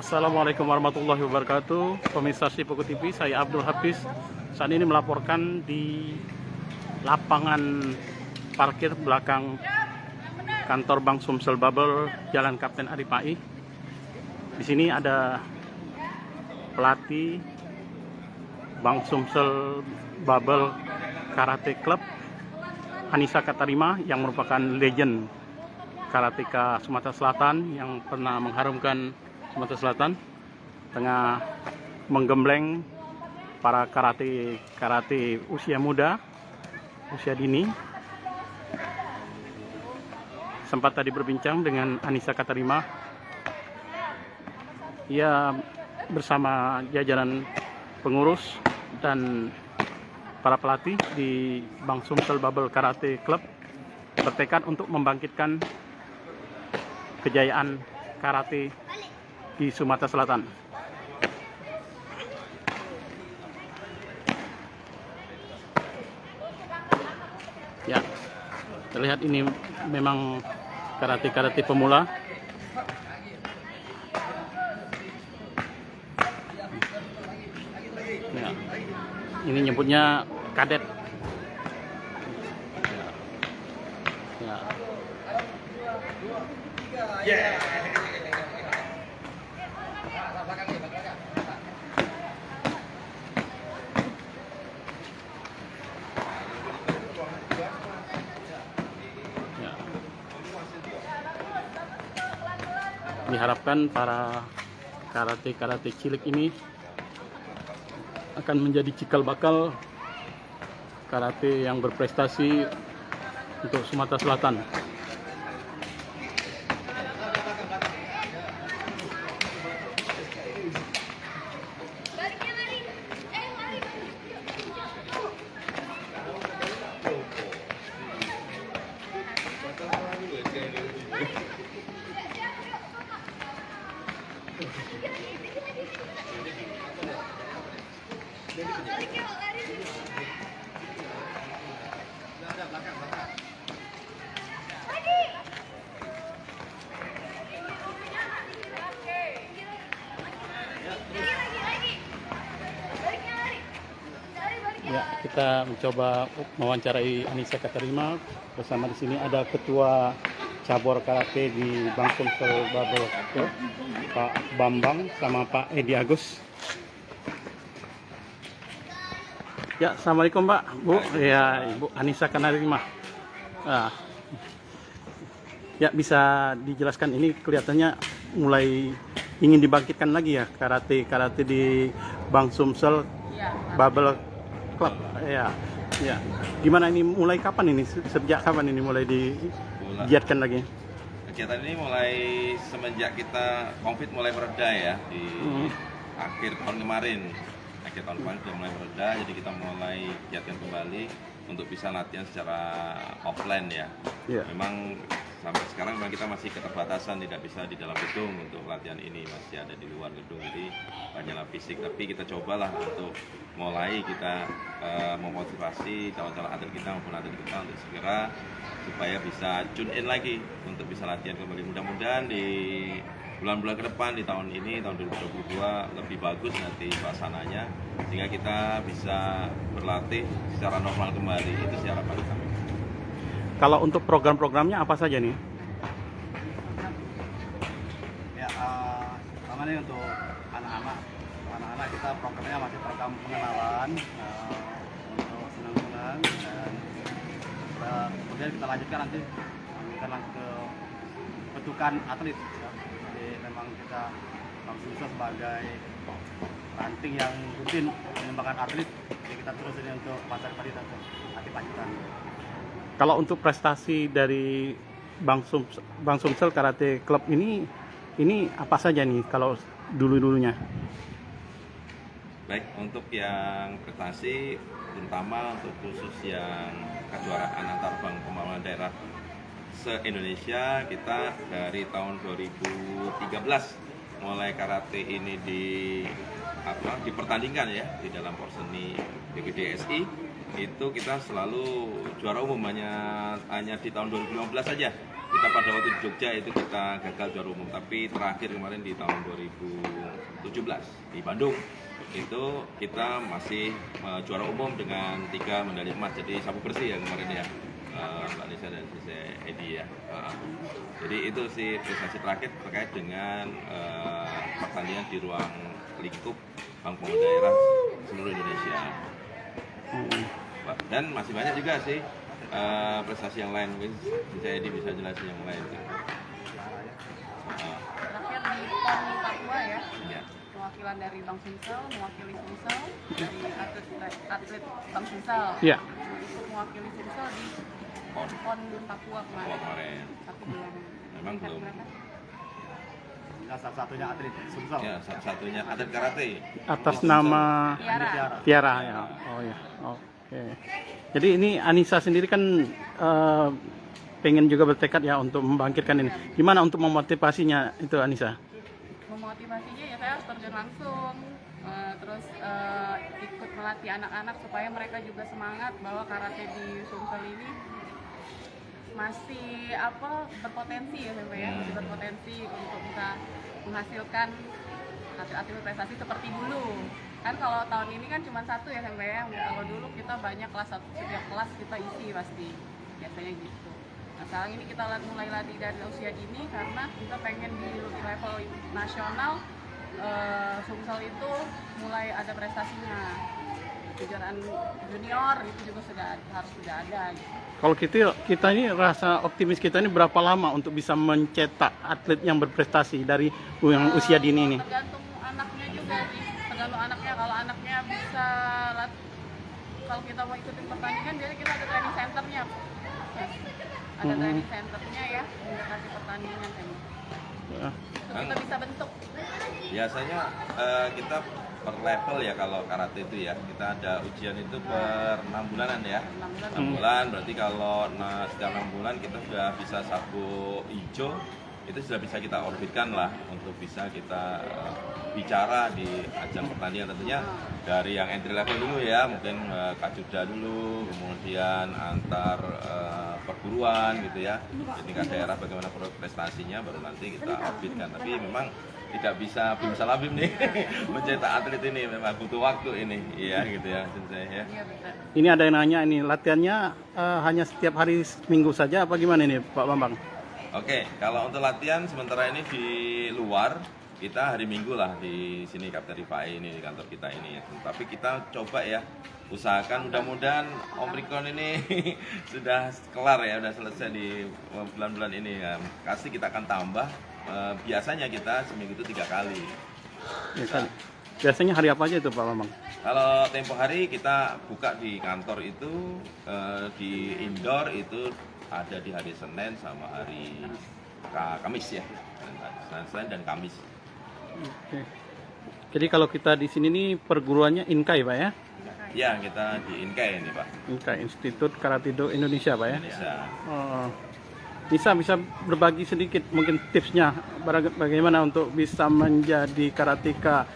Assalamualaikum warahmatullahi wabarakatuh. Pemirsa Sipoku TV, saya Abdul Hafiz. Saat ini melaporkan di lapangan parkir belakang kantor Bank Sumsel Bubble, Jalan Kapten Ari Pai. Di sini ada pelatih Bank Sumsel Bubble Karate Club, Anissa Katarima, yang merupakan legend karateka Sumatera Selatan yang pernah mengharumkan Sumatera Selatan, tengah menggembleng para karate usia muda, usia dini. Sempat tadi berbincang dengan Anissa Katarima. Ia bersama jajaran pengurus dan para pelatih di Bank Sumsel Bubble Karate Club bertekad untuk membangkitkan kejayaan karate di Sumatera Selatan. Ya, terlihat ini memang karate pemula. Ya, ini nyebutnya kadet. Ya. Ya. Diharapkan para karate cilik ini akan menjadi cikal bakal karate yang berprestasi untuk Sumatera Selatan. Ya, kita mencoba mewawancarai Anissa Katarima. Bersama di sini ada Ketua Cabur Karate di Bank Sumsel Bubble, Pak Bambang, sama Pak Edi Agus. Ya, assalamualaikum Pak, Bu. Ya, Ibu Anissa Katarima. Ya, bisa dijelaskan, ini kelihatannya mulai ingin dibangkitkan lagi ya karate di Bank Sumsel Bubble Club. Ya, ya. Gimana ini, mulai kapan ini? Sejak kapan ini mulai digiatkan lagi? Kegiatan ini mulai semenjak kita COVID mulai mereda ya di akhir tahun kemarin. Akhir tahun kemarin sudah mulai mereda, jadi kita mulai giatkan kembali untuk bisa latihan secara offline ya. Yeah. Memang sampai sekarang memang kita masih keterbatasan, tidak bisa di dalam gedung untuk latihan ini, masih ada di luar gedung, jadi hanyalah fisik. Tapi kita cobalah untuk mulai kita memotivasi calon-calon atlet kita maupun atlet kita untuk segera supaya bisa tune in lagi untuk bisa latihan kembali. Mudah-mudahan di bulan-bulan ke depan, di tahun ini, tahun 2022 lebih bagus nanti suasananya, sehingga kita bisa berlatih secara normal kembali. Itu sih harapan kami. Kalau untuk program-programnya apa saja nih? Ya, pertama nih untuk anak-anak kita programnya masih program pengenalan untuk senang-senang, dan kemudian kita lanjutkan nanti kita langsung ke bentukan atlet. Jadi memang kita langsung sebagai ranting yang rutin mengembangkan atlet, jadi kita terus ini untuk masa depan kita untuk atlet lanjutan. Kalau untuk prestasi dari Bank Sumsel Karate Club ini apa saja nih kalau dulunya? Baik, untuk yang prestasi, terutama untuk khusus yang kejuaraan antar bank pembangunan daerah se-Indonesia, kita dari tahun 2013 mulai karate ini dipertandingkan ya di dalam Porseni BPDSI. Itu kita selalu juara umum hanya di tahun 2015 saja kita pada waktu di Jogja itu kita gagal juara umum, tapi terakhir kemarin di tahun 2017 di Bandung itu kita masih juara umum dengan 3 medali emas, jadi sapu bersih ya kemarin ya, Mbak Nisa dan saya Edi ya. Jadi itu sih prestasi terakhir terkait dengan pertandingan di ruang lingkup Bank Pembangunan Daerah seluruh Indonesia. Dan masih banyak juga sih prestasi yang lain, mungkin saya Edi bisa jelasin yang lain. Terakhir di PON Papua ya, Ya. perwakilan dari Bank Sumsel, mewakili Sumsel, dari atlet Bank Sumsel, Iya. ikut mewakili Sumsel di PON PON Papua kemarin, kemarin. tapi belum. Memang peringkat belum. berapa? Ya, satu-satunya atlet Sumsel. Ya, satu-satunya atlet karate. Atas nama Tiara. Tiara ya. Oh ya. Oke. Jadi ini Anissa sendiri kan pengen juga bertekad ya untuk membangkitkan ini. Gimana untuk memotivasinya itu Anissa? Memotivasinya ya saya harus terjun langsung, terus ikut melatih anak-anak supaya mereka juga semangat bahwa karate di Sumsel ini masih berpotensi ya sampai ya, masih berpotensi untuk bisa menghasilkan atlet-atlet prestasi seperti dulu. Kan kalau tahun ini kan cuma satu ya sampai ya, kalau dulu kita banyak setiap kelas kita isi pasti biasanya gitu. Nah sekarang ini kita mulai latih dari usia dini karena kita pengen di level nasional Sumsel itu mulai ada prestasinya. Kejuaraan junior itu juga harus sudah ada gitu. Kalau kita ini rasa optimis kita ini berapa lama untuk bisa mencetak atlet yang berprestasi dari yang usia dini ini? Tergantung anaknya juga sih, tergantung anaknya. Kalau anaknya bisa, kalau kita mau ikutin pertandingan, jadi kita ada training centernya. Ada training centernya ya, mendekati pertandingan kan. Itu kita bisa bentuk. Biasanya kita per level ya kalau karate itu ya, kita ada ujian itu per 6 bulanan ya. 6 bulan berarti kalau setiap 6 bulan kita sudah bisa sabuk hijau, itu sudah bisa kita orbitkan lah untuk bisa kita bicara di ajang pertandingan, tentunya dari yang entry level dulu ya, mungkin Kajuda dulu, kemudian antar perguruan gitu ya, di tingkat daerah bagaimana prestasinya baru nanti kita orbitkan. Tapi memang tidak bisa bim salabim nih mencetak atlet ini, memang butuh waktu ini, iya gitu ya, saya ya. Iya betul. Ini ada yang nanya ini latihannya hanya setiap hari Minggu saja apa gimana ini Pak Bambang? Oke, kalau untuk latihan sementara ini di luar, kita hari Minggu lah di sini Kapten Rifai ini di kantor kita ini ya. Tapi kita coba ya, usahakan mudah-mudahan Omikron ini sudah kelar ya, sudah selesai di bulan-bulan ini ya. Pasti kita akan tambah, biasanya kita seminggu itu 3 kali. Biasanya hari apa aja itu Pak Bambang? Kalau tempo hari kita buka di kantor itu, di indoor itu ada di hari Senin sama hari Kamis ya, Senin dan Kamis. Oke. Jadi kalau kita di sini nih perguruannya Inkai Pak ya? Ya, kita di Inkai ini Pak. Inkai Institut Karate-Do Indonesia Pak ya? Indonesia. Oh. Bisa berbagi sedikit mungkin tipsnya bagaimana untuk bisa menjadi karateka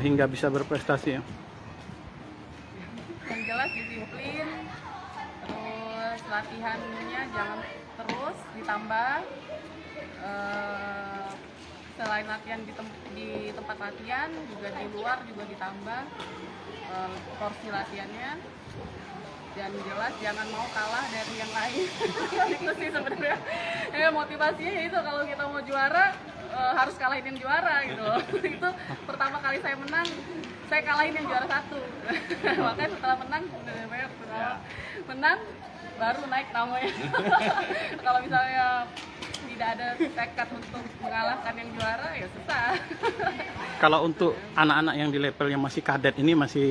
hingga bisa berprestasi ya? Yang jelas disiplin, terus latihannya jangan terus ditambah. Selain latihan di tempat latihan, juga di luar juga ditambah porsi latihannya. Dan jelas jangan mau kalah dari yang lain. Itu sih sebenarnya. Motivasinya ya itu, kalau kita mau juara harus kalahin yang juara gitu. Itu pertama kali saya menang, saya kalahin yang juara 1. Makanya setelah menang baru naik namanya. Kalau misalnya tidak ada tekad untuk mengalahkan yang juara ya susah. Kalau untuk anak-anak yang di level yang masih kadet ini, masih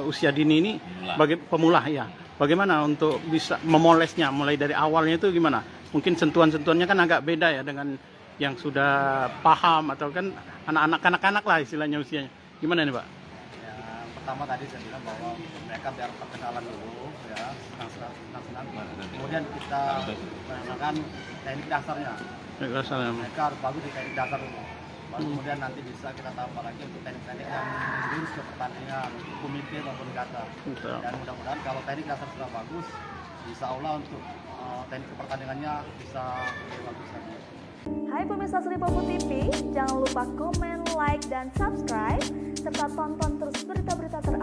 usia dini ini, bagi pemula ya, bagaimana untuk bisa memolesnya mulai dari awalnya itu gimana? Mungkin sentuhan-sentuhannya kan agak beda ya dengan yang sudah paham, atau kan anak-anak kanak-kanak lah istilahnya usianya. Gimana nih Pak? Yang pertama tadi saya bilang bahwa mereka biar perkenalan dulu ya, senang-senang. Kemudian kita mengenalkan teknik dasarnya. Mereka harus bagus di teknik dasar dulu. Baru kemudian nanti bisa kita tambah lagi untuk teknik-teknik yang jurus ke pertandingan, kumite maupun kata. Dan mudah-mudahan kalau teknik dasar sudah bagus, insya Allah untuk teknik pertandingannya bisa lebih bagus lagi. Hai pemirsa Sri Popo TV, jangan lupa komen, like, dan subscribe, serta tonton terus berita-berita terupdate